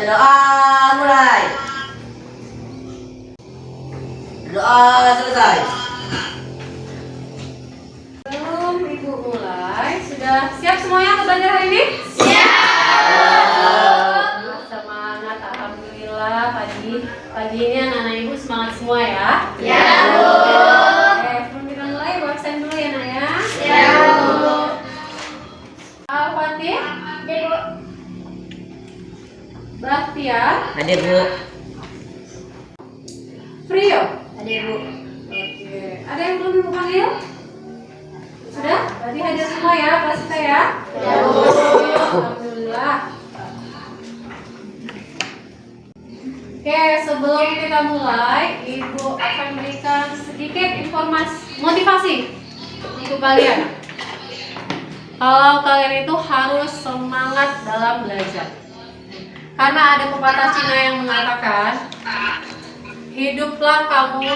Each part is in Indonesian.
doa mulai. Doa selesai. Sebelum Ibu mulai, sudah siap semuanya untuk belajar hari ini? Semangat, alhamdulillah. Pagi ini anak-anak Ibu semangat semua ya? Ya, Bu. Oke, sebelum kita mulai, Ibu absen dulu ya, Nak ya? Ya, Bu. Al-Fatih, Ibu. Bahtiar, Hadir, Bu. Frio. Hadir, Bu. Oke, ada yang belum Ibu panggil? Sudah? Berarti hadir semua ya, kelas kita ya? Ya, Bu. Alhamdulillah. Oke, sebelum kita mulai, Ibu akan berikan sedikit informasi motivasi untuk kalian. Kalau kalian itu harus semangat dalam belajar. Karena ada pepatah Cina yang mengatakan, hiduplah kamu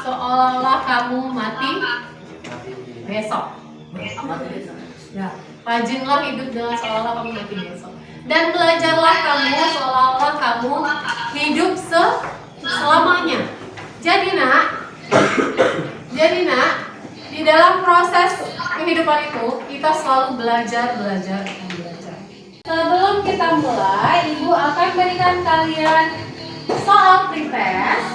seolah-olah kamu mati besok. Ya, rajinlah hidup dengan seolah-olah kamu mati besok. Dan belajarlah kamu seolah-olah kamu hidup selamanya. Jadi nak, di dalam proses kehidupan itu kita selalu belajar. Sebelum kita mulai, Ibu akan berikan kalian soal pretest.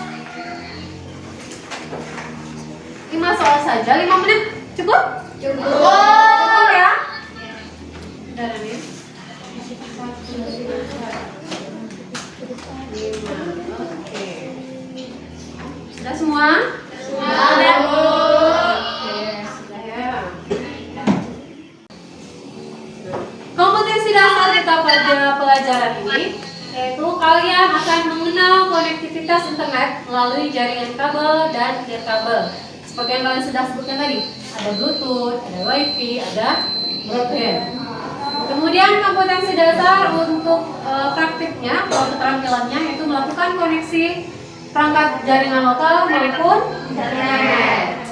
5 soal saja, 5 menit cukup? Cukup ya? Udah nih. Oke. Sudah semua? Sudah, Bu. Oke, sudah ya. Kompetensi dasar kita pada pelajaran ini yaitu kalian akan mengenal konektivitas internet melalui jaringan kabel dan nirkabel. Seperti yang kalian sudah sebutkan tadi, ada Bluetooth, ada Wi-Fi, ada broadband. Kemudian kompetensi dasar untuk praktiknya atau keterampilannya yaitu melakukan koneksi perangkat jaringan lokal maupun internet.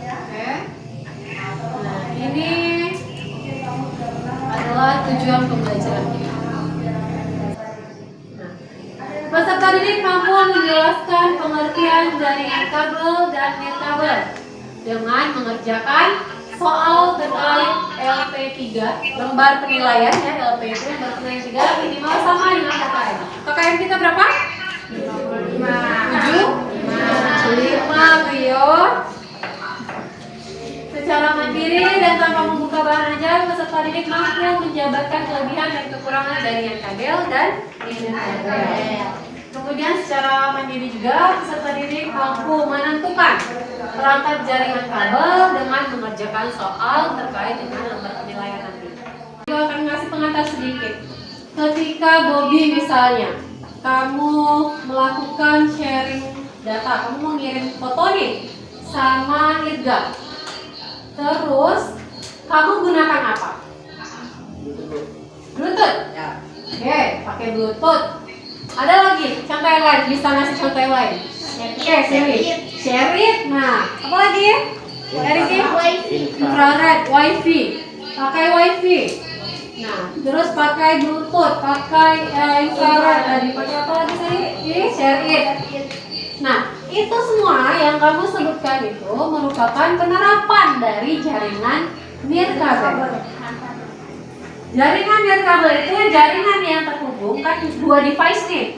Oke. Nah, ini adalah tujuan pembelajaran kita. Peserta didik mampu menjelaskan pengertian jaringan kabel dan nirkabel dengan mengerjakan soal terkait LP3, lembar penilaian ya, LP itu lembar penilaian 3 minimal sama dengan KKM. KKM kita berapa? 5 Rio. Secara mandiri dan tanpa membuka bahan ajar, peserta didik mampu menjabarkan kelebihan dan kekurangan jaringan kabel dan nirkabel. Kemudian secara mandiri juga peserta didik mampu menentukan perangkat jaringan kabel dengan mengerjakan soal terkait dengan lembar penilaian nanti. Saya akan ngasih pengantar sedikit. Ketika Bobby misalnya, kamu melakukan sharing data, kamu mau ngirim foto nih sama Irga. Terus kamu gunakan apa? Bluetooth. Ya. Oke, pakai Bluetooth. Ada lagi contoh yang lain, bisa ngasih contoh yang lain. Oke, share it. Nah, apa lagi? Infrared, Wi-Fi. Pakai Wi-Fi. Nah, terus pakai Bluetooth, pakai infrared tadi. Pakai apa lagi tadi? Share it. Nah, itu semua yang kamu sebutkan itu merupakan penerapan dari jaringan nirkabel. Jaringan nirkabel itu jaringan yang terhubung kan dua device nih,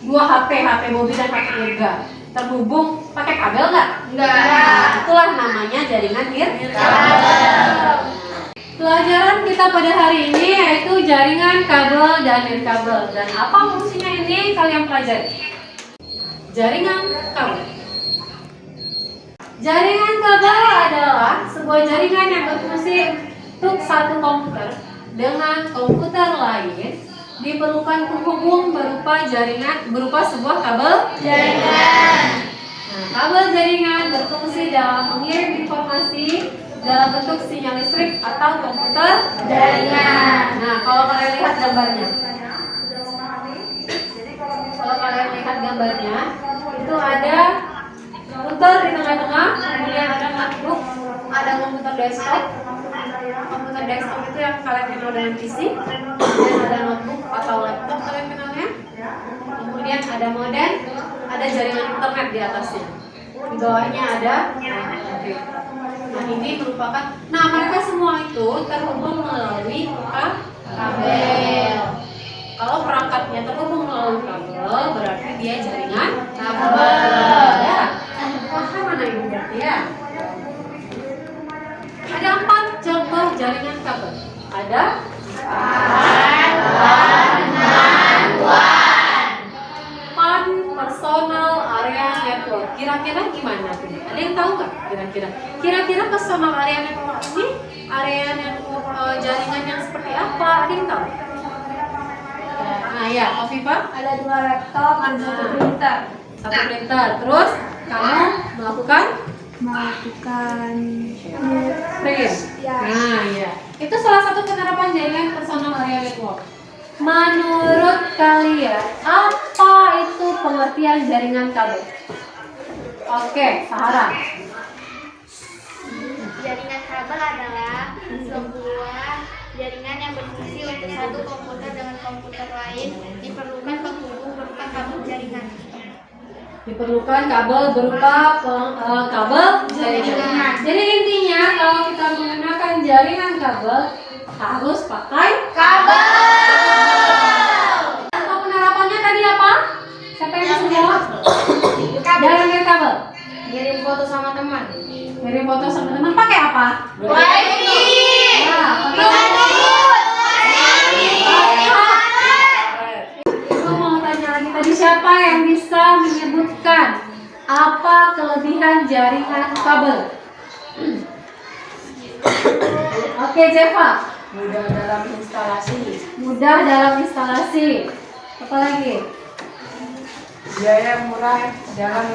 dua HP Bobby dan HP Irga. Terhubung pakai kabel nggak? Enggak. Itulah namanya jaringan nirkabel. Pelajaran kita pada hari ini yaitu jaringan kabel dan nirkabel. Dan apa fungsinya ini kalian pelajari? Jaringan kabel. Jaringan kabel adalah sebuah jaringan yang berfungsi untuk satu komputer dengan komputer lain diperlukan penghubung berupa sebuah kabel jaringan. Nah, kabel jaringan berfungsi dalam mengirim informasi dalam bentuk sinyal listrik atau komputer jaringan. Nah, kalau kalian lihat gambarnya, itu ada router di tengah-tengah, kemudian ada notebook, ada komputer desktop, komputer desktop itu yang kalian kenal dengan PC. Kemudian ada notebook atau laptop kalian kenalnya. Kemudian ada modem, ada jaringan internet di atasnya. Di bawahnya ada komputer. Nah ini merupakan, nah mereka semua itu terhubung melalui kabel. Kalau perangkatnya terhubung melalui kabel, berarti dia jaringan kabel. Ya, paham mana ibu berarti ya? Ada 4 contoh jaringan kabel. Ada PAN, personal area network. Kira-kira gimana tuh? Ada yang tahu nggak? Kira-kira personal area network ini area network jaringan yang seperti apa? Ada yang tahu? Nah ya, Afifah? Ada 2 laptop, ada 1 printer. 1 printer. Terus kamu melakukan print. Ya. Nah ya, itu salah satu penerapan jaringan personal area network. Menurut kalian, apa itu pengertian jaringan kabel? Oke, Sahara. Jaringan kabel adalah sebuah jaringan yang berfungsi untuk satu komputer dengan komputer lain. Diperlukan penghubung berupa kabel jaringan. Diperlukan kabel berupa kabel jaringan. Jadi intinya kalau kita menggunakan jaringan kabel harus pakai Kabel. Untuk penerapannya tadi apa? Siapa yang bisa jawab? Jaringan kabel. Kirim foto sama teman. Kirim foto sama teman pakai apa? Wifi. Nah, Aku mau tanya lagi tadi, siapa yang bisa menyebutkan apa kelebihan jaringan kabel? Oke, Jeva. Mudah dalam instalasi. Mudah dalam instalasi. Apa lagi? Biaya murah dalam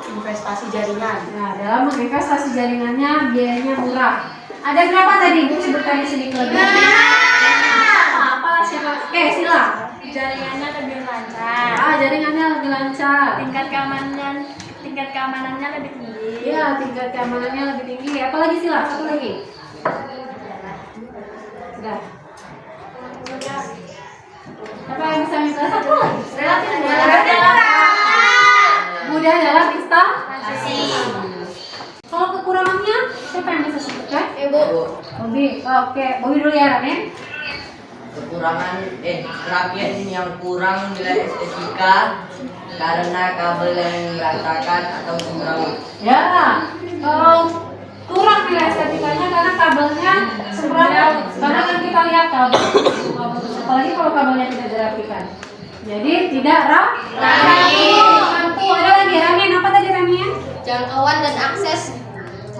investasi jaringan. Nah, dalam menginvestasi jaringannya biayanya murah. Ada berapa tadi? Bu sebutkan di sini kelebihannya. Apa? Siapa? Oke, sila. Jaringannya lebih lancar. Jaringannya lebih lancar. Tingkat keamanannya lebih tinggi. Iya, tingkat keamanannya lebih tinggi. Apalagi sila? Satu lagi. Sudah. Siapa yang bisa minta satu lagi? Relatif mudah. Mudah dalam instalasi. Kalau kekurangannya, siapa yang bisa sebutkan? Ibu. Bobby. Oke, Bobby dulu ya, Ramen. Kekurangan kerapian yang kurang nilai estetika karena kabel yang berantakan atau semrawut. Ya, kalau kurang nilai estetikanya karena kabelnya semrawut. Karena kan kita lihat kabel, apalagi kalau kabelnya tidak dirapikan. Jadi tidak rapi. Mampu. Ada lagi Ramen. Apa tadi Ramen? Jangkauan dan akses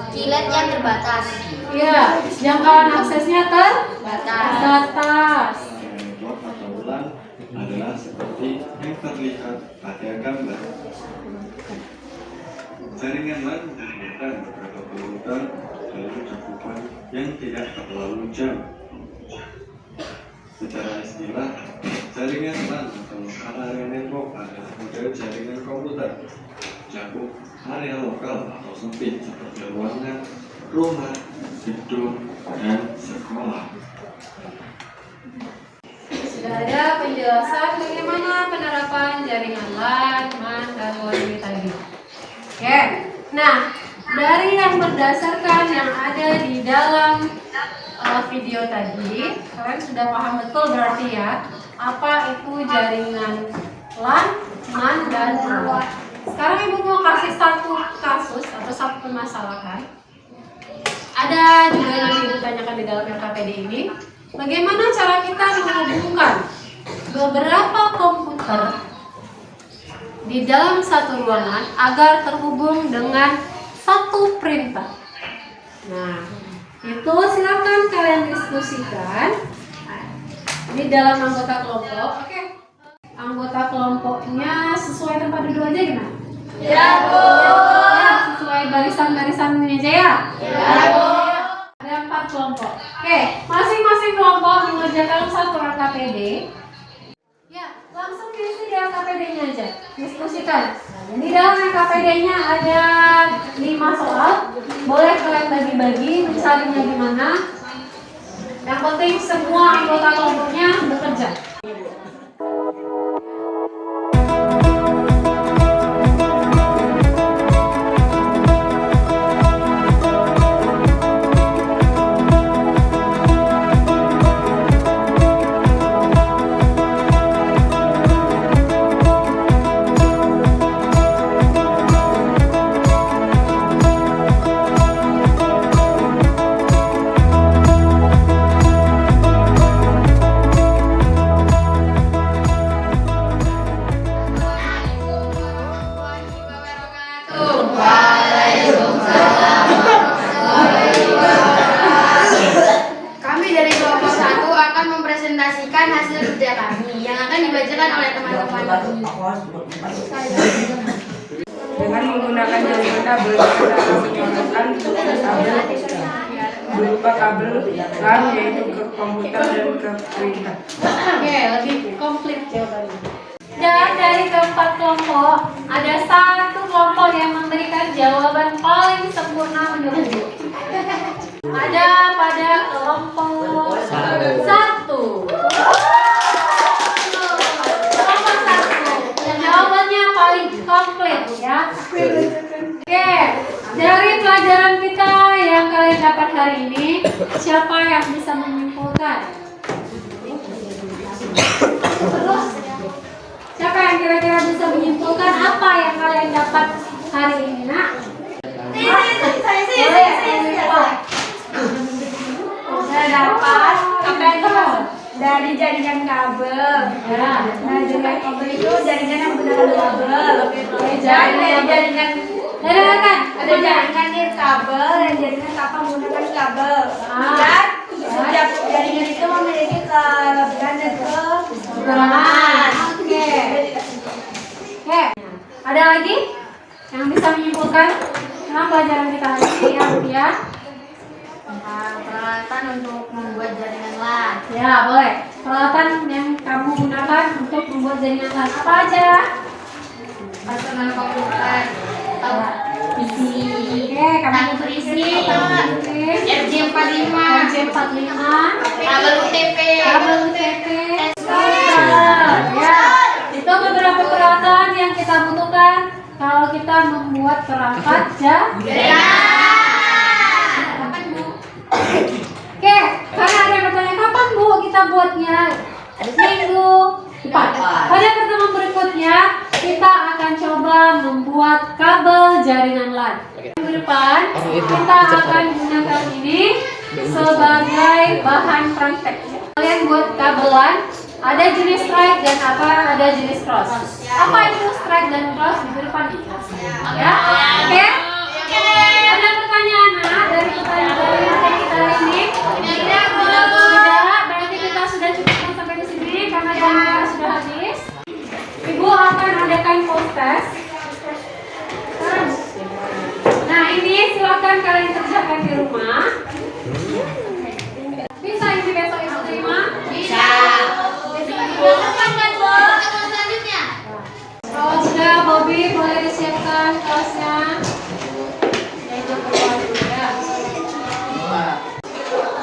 kilat yang terbatas. Iya, jangkauan aksesnya terbatas. Network atau LAN adalah seperti yang terlihat pada gambar. Jaringan LAN menggunakan beberapa komputer dalam cakupan yang tidak terlalu jauh. Secara istilah, jaringan LAN atau local area network adalah model jaringan komputer cakup area lokal atau sempit seperti ruangan, rumah, gedung, dan sekolah. Sudah ada penjelasan bagaimana penerapan jaringan LAN, MAN, dan WiFi tadi. Oke, nah dari yang berdasarkan yang ada di dalam video tadi, kalian sudah paham betul berarti ya apa itu jaringan LAN, MAN, dan WiFi. Sekarang ibu mau kasih satu kasus atau satu permasalahan. Ada juga yang nanti ditanyakan di dalam LKPD ini. Bagaimana cara kita menghubungkan beberapa komputer di dalam satu ruangan agar terhubung dengan satu printer? Nah, itu silakan kalian diskusikan di dalam anggota kelompok. Oke, anggota kelompoknya sesuai tempat duduk aja gimana? Ya, Bu. Ya, sesuai barisan-barisan aja ya? Ya, Bu. Ada 4 kelompok. Oke, masing-masing kelompok mengerjakan satu LKPD. Ya, langsung diisi di LKPD-nya aja. Diskusikan. Di dalam LKPD-nya ada 5 soal. Boleh kalian bagi-bagi, misalnya gimana? Yang penting semua anggota kelompoknya bekerja. Kami dari kelompok 1 akan mempresentasikan hasil kerja kami yang akan dibacakan oleh teman-teman. Dengan menggunakan jaringan kabel kita menyambungkan kabel berupa kabel LAN yaitu ke komputer dan ke printer. Oke, lebih komplit jawabannya. Dan dari keempat kelompok, ada satu kelompok yang memberikan jawaban paling sempurna menurut. Ada pada kelompok 1. Kelompok 1. Jawabannya paling komplit ya. Oke, dari pelajaran kita yang kalian dapat hari ini, siapa yang bisa menyimpulkan? Terus, siapa yang kira-kira bisa menyimpulkan apa yang kalian dapat hari ini, nak? Saya dapat apa itu dari jaringan kabel. Ya. Nah, jaringan kabel itu jaringan yang benar kabel. Dan dari jaringan ada jaringan kabel dan jaringan tanpa menggunakan kabel. Dan setiap jaringan itu memiliki kelebihan dan kekurangan. Oke. Oke. Ada lagi yang bisa menyimpulkan tentang pelajaran kita hari ini ya? Peralatan untuk membuat jaringan LAN. Ya, boleh. Peralatan yang kamu gunakan untuk membuat jaringan LAN apa aja? Personal komputer. PC. Oke, kamu berisi. Oke. RJ45. RJ45. Kabel UTP. Kabel UTP. Ya, itu beberapa peralatan yang kita butuhkan kalau kita membuat perangkat jaringan. Oke, karena ada yang bertanya kapan Bu kita buatnya? Minggu depan. Pada pertemuan berikutnya kita akan coba membuat kabel jaringan LAN. Minggu depan kita akan gunakan ini sebagai bahan praktek. Kalian buat kabel LAN, ada jenis strike dan ada jenis cross. Apa itu strike dan cross? Minggu depan dijelaskan. Ya, oke? Ada pertanyaan dari pertanyaan kita ini? Tidak, berarti kita sudah cukupkan sampai di sini karena jam kita sudah habis. Ibu akan adakan post test. Nah, ini silakan kalian kerjakan di rumah. Bisa ini besok ibu terima? Bisa. Selanjutnya. Kalau sudah, Bobby boleh disiapkan kelasnya.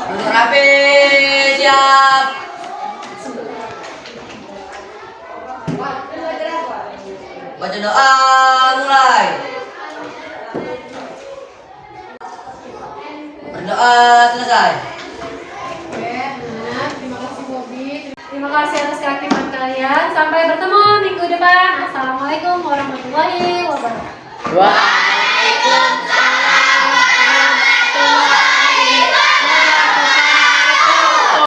Duduk rapi, siap. Baca doa, mulai. Berdoa selesai. Oke, benar. Terima kasih Bobby. Terima kasih atas keaktifan kalian. Sampai bertemu minggu depan. Assalamualaikum warahmatullahi wabarakatuh. Waalaikumsalam.